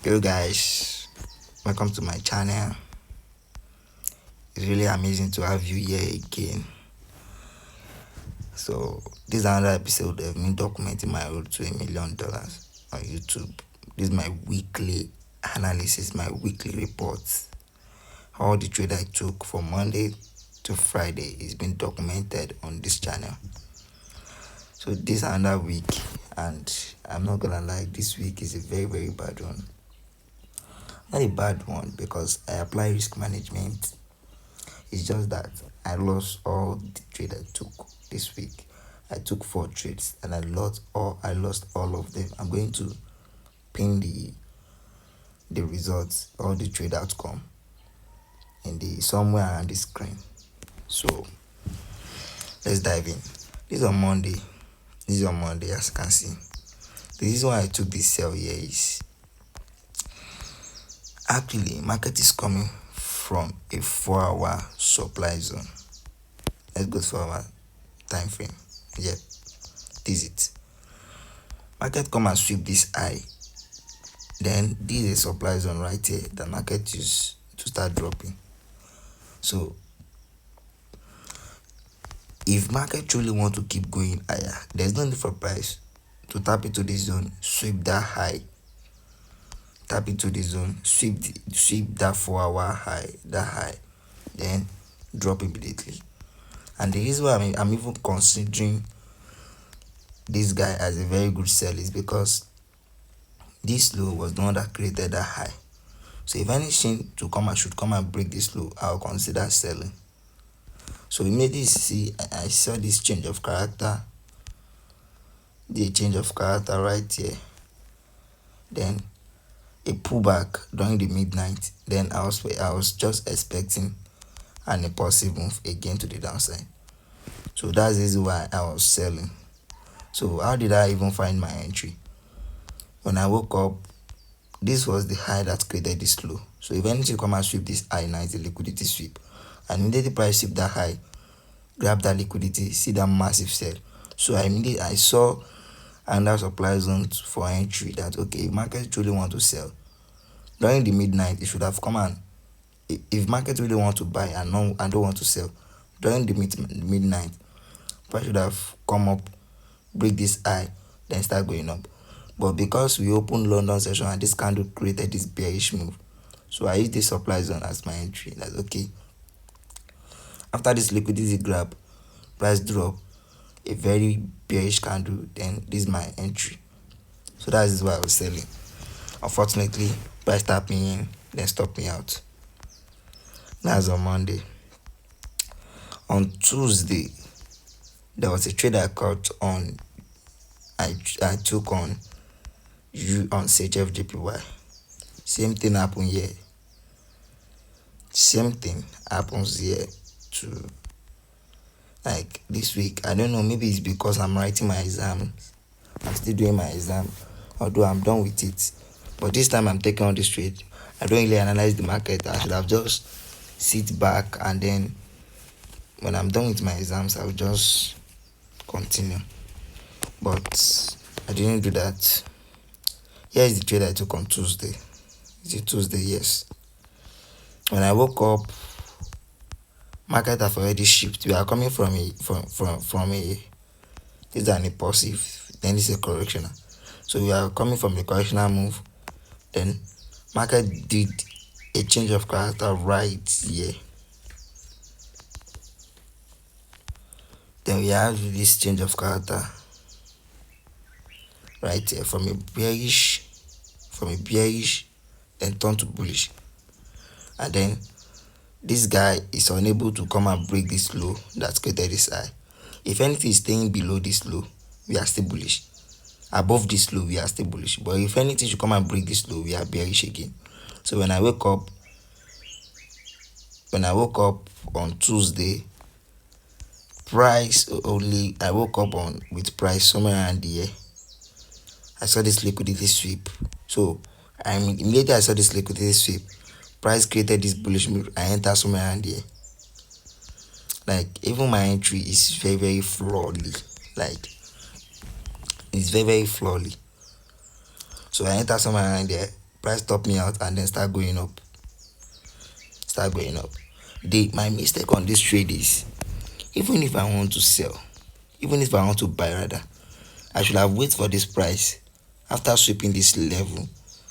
Yo guys, welcome to my channel. It's really amazing to have you here again. So this is another episode of me documenting my road to $1 million on YouTube. This is my weekly analysis, my weekly reports. All the trade I took from Monday to Friday is being documented on this channel. So this is another week, and I'm not gonna lie, this week is a very bad one. Not a bad one because I apply risk management. It's just that I lost all the trade I took this week. I took 4 trades and I lost all of them. I'm going to pin the results or the trade outcome in the somewhere around the screen. So let's dive in. This is on Monday. As you can see. The reason why I took this sell here is actually market is coming from a 4-hour supply zone. Let's go to our time frame. Yep, this is it. Market come and sweep this high. Then this is a supply zone right here. The market used to start dropping. So if market truly want to keep going higher, there's no need for price to tap into this zone, sweep that high. Tap into the zone, sweep that 4-hour high, then drop immediately. And the reason why I'm even considering this guy as a very good sell is because this low was the one that created that high. So if anything should come and break this low, I'll consider selling. So immediately see, I saw this change of character, the change of character right here. Then a pullback during the midnight. Then I was just expecting an impulsive move again to the downside. So that's the reason why I was selling. So how did I even find my entry? When I woke up, this was the high that created this low. So if anything come and sweep this high, now it's a liquidity sweep. And immediately price sweep that high, grab that liquidity, see that massive sell. So I saw another supply zone for entry that okay, if market truly want to sell during the midnight, it should have come and if market really want to buy and don't want to sell during the midnight, price should have come up, break this high, then start going up. But because we opened London session and this candle created this bearish move, so I used this supply zone as my entry. That's okay. After this liquidity grab, price drop, a very bearish candle, then this is my entry. So that is why I was selling. Unfortunately, price tapped me in, then stopped me out. That's on Monday. On Tuesday, there was a trade I caught on. I took on CHFJPY. Same thing happened here. Same thing happens here too. Like this week, I don't know, maybe it's because I'm writing my exam. I'm still doing my exam, although I'm done with it. But this time I'm taking on this trade. I don't really analyze the market. I should have just sit back and then when I'm done with my exams, I'll just continue. But I didn't do that. Here is the trade I took on Tuesday. Is it Tuesday? Yes. When I woke up, market have already shifted. We are coming from a this is an impulsive, then this is a correctional. So we are coming from a correctional move. Then market did a change of character right here. Then we have this change of character right here from a bearish, then turn to bullish. And then this guy is unable to come and break this low that created this high. If anything is staying below this low, we are still bullish. Above this low, we are still bullish. But if anything should come and break this low, we are bearish again. So when I woke up on Tuesday, I woke up with price somewhere around here. I saw this liquidity sweep. So immediately I saw this liquidity sweep, price created this bullish move. I entered somewhere around here. Like even my entry is very flawly. Like it's very flawly. So I entered somewhere around there. price stop me out and then start going up. My mistake on this trade is, even if I want to sell, even if I want to buy rather, I should have waited for this price after sweeping this level,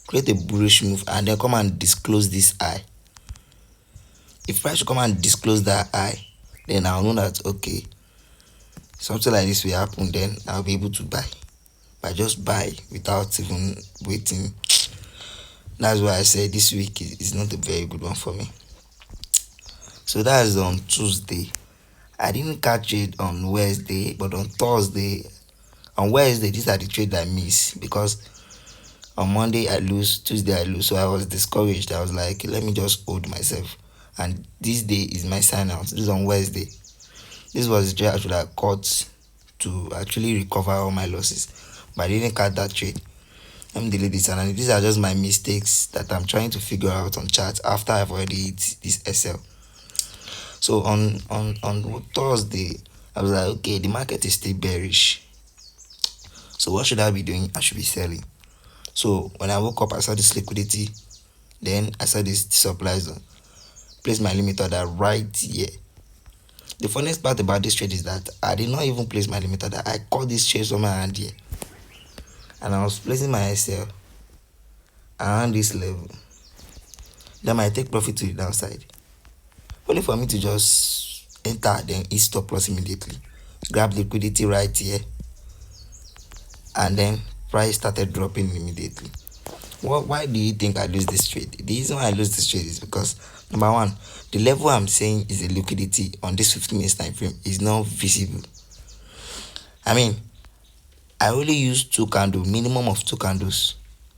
create a bullish move, and then come and disclose this high. If price should come and disclose that high, then I'll know that okay, something like this will happen, then I'll be able to buy. But just buy without even waiting. That's why I said this week is not a very good one for me. So that's on Tuesday. I didn't catch it on Wednesday, but on Thursday, on Wednesday, these are the trades I miss because on Monday I lose, Tuesday I lose. So I was discouraged. I was like, let me just hold myself. And this day is my sign out. This is on Wednesday. This was the trade I should have caught to actually recover all my losses, but I didn't catch that trade. Let me delete this, and these are just my mistakes that I'm trying to figure out on chart after I've already hit this SL. So on Thursday, I was like, okay, the market is still bearish. So what should I be doing? I should be selling. So when I woke up, I saw this liquidity. Then I saw this supply zone. Place my limit order right here. The funniest part about this trade is that I did not even place my limit order. I caught this trade somewhere around here. And I was placing my SL around this level. Then I take profit to the downside. Only for me to just enter, then hit stop loss immediately. Grab liquidity right here. And then price started dropping immediately. Why do you think I lose this trade? The reason why I lose this trade is because, number one, the level I'm saying is a liquidity on this 15 minutes time frame is not visible. I mean, I only use minimum of two candles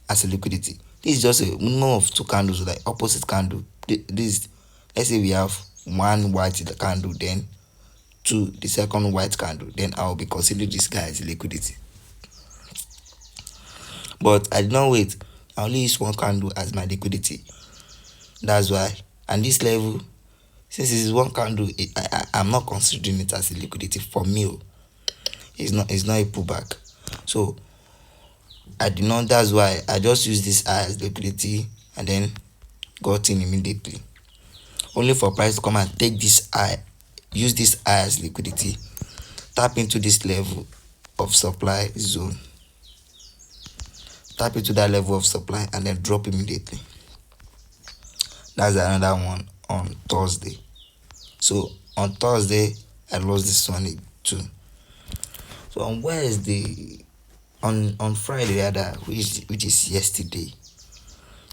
as a liquidity. This is just a minimum of two candles, like opposite candle. This, let's say we have one white candle, then two, the second white candle, then I'll be considering this guy as a liquidity. But I did not wait. I only use one candle as my liquidity. That's why. And this level, since it is one candle, I'm not considering it as a liquidity for me. It's not a pullback. So I did not. That's why I just use this as liquidity and then got in immediately. Only for price to come and take this eye, use this eye as liquidity, tap into this level of supply zone. Tap into that level of supply and then drop immediately. That's another one on Thursday. So on Thursday, I lost this one too. So on Wednesday, on Friday rather, which is yesterday,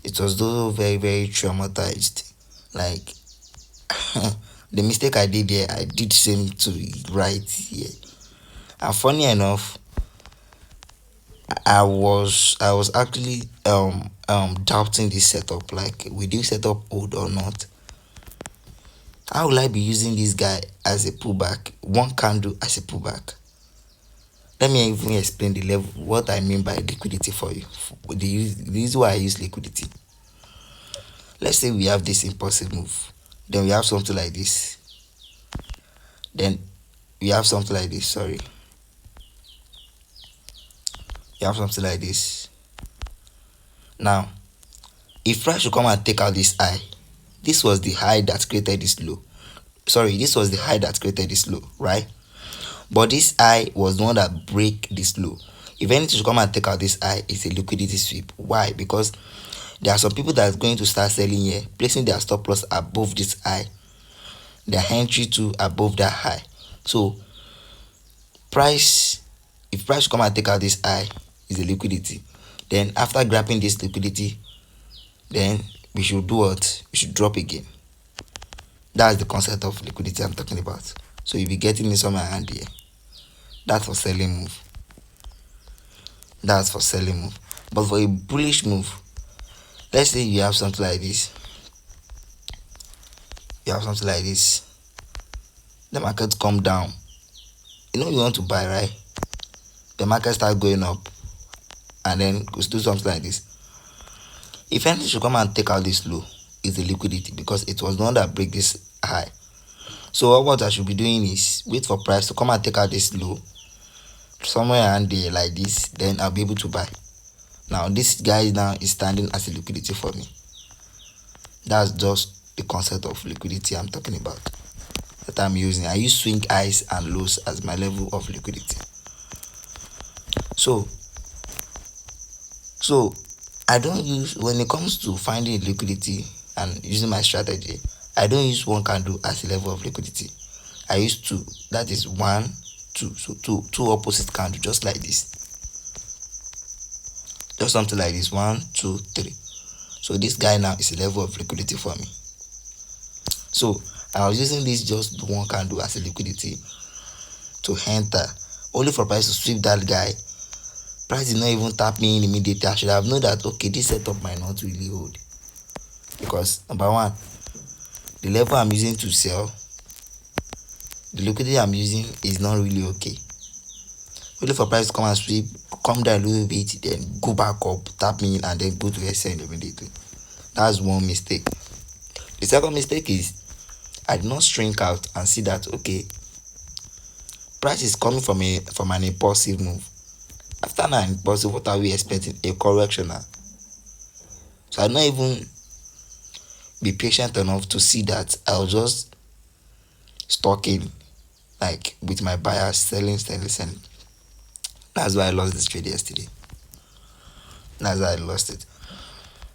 it was though very, very traumatized. Like the mistake I did there, I did same to right here. And funny enough, I was actually doubting this setup, like will this setup hold or not. How will I be using this guy as a pullback, one candle as a pullback? Let me even explain the level, what I mean by liquidity for you. The reason why I use liquidity. Let's say we have this impulsive move, then we have something like this, then we have something like this, sorry. You have something like this. Now, if price should come and take out this high, this was the high that created this low. Sorry, this was the high that created this low, right? But this high was the one that break this low. If anything should come and take out this high, it's a liquidity sweep. Why? Because there are some people that are going to start selling here, placing their stop loss above this high, their entry to above that high. So, if price should come and take out this high, is a liquidity. Then after grabbing this liquidity, then we should do what? We should drop again. That's the concept of liquidity I'm talking about. So you'll be getting it somewhere around here. That's for selling move. That's for selling move. But for a bullish move, let's say you have something like this. You have something like this. The market come down. You know you want to buy, right? The market start going up and then goes do something like this. If anything should come and take out this low, it's a liquidity because it was the one that break this high. So what I should be doing is wait for price to come and take out this low somewhere around there like this, then I'll be able to buy. Now this guy now is standing as a liquidity for me. That's just the concept of liquidity I'm talking about, that I'm using. I use swing highs and lows as my level of liquidity. So I don't use, when it comes to finding liquidity and using my strategy, I don't use one candle as a level of liquidity. I use two. That is one, two. So two opposite candles, just like this. Just something like this. One, two, three. So this guy now is a level of liquidity for me. So I was using this just one candle as a liquidity to enter, only for price to sweep that guy. Price did not even tap me in immediately. I should have known that okay, this setup might not really hold, because number one, the level I'm using to sell, the liquidity I'm using is not really okay. Only for price to come and sweep, come down a little bit, then go back up, tap me in, and then go to SL immediately. That's one mistake. The second mistake is I did not shrink out and see that okay, price is coming from an impulsive move. After an impulsive, what are we expecting? A correction now. So I did not even be patient enough to see that. I was just stalking, like with my buyers, selling. That's why I lost this trade yesterday. That's why I lost it.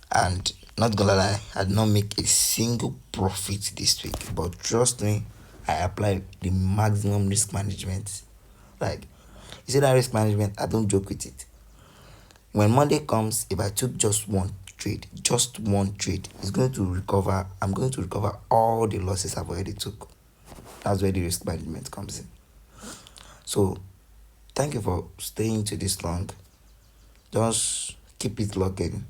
And not gonna lie, I did not make a single profit this week. But trust me, I applied the maximum risk management. Like, you see that risk management, I don't joke with it. When Monday comes, if I took just one trade, it's going to recover. I'm going to recover all the losses I've already took. That's where the risk management comes in. So thank you for staying to this long. Just keep it logging.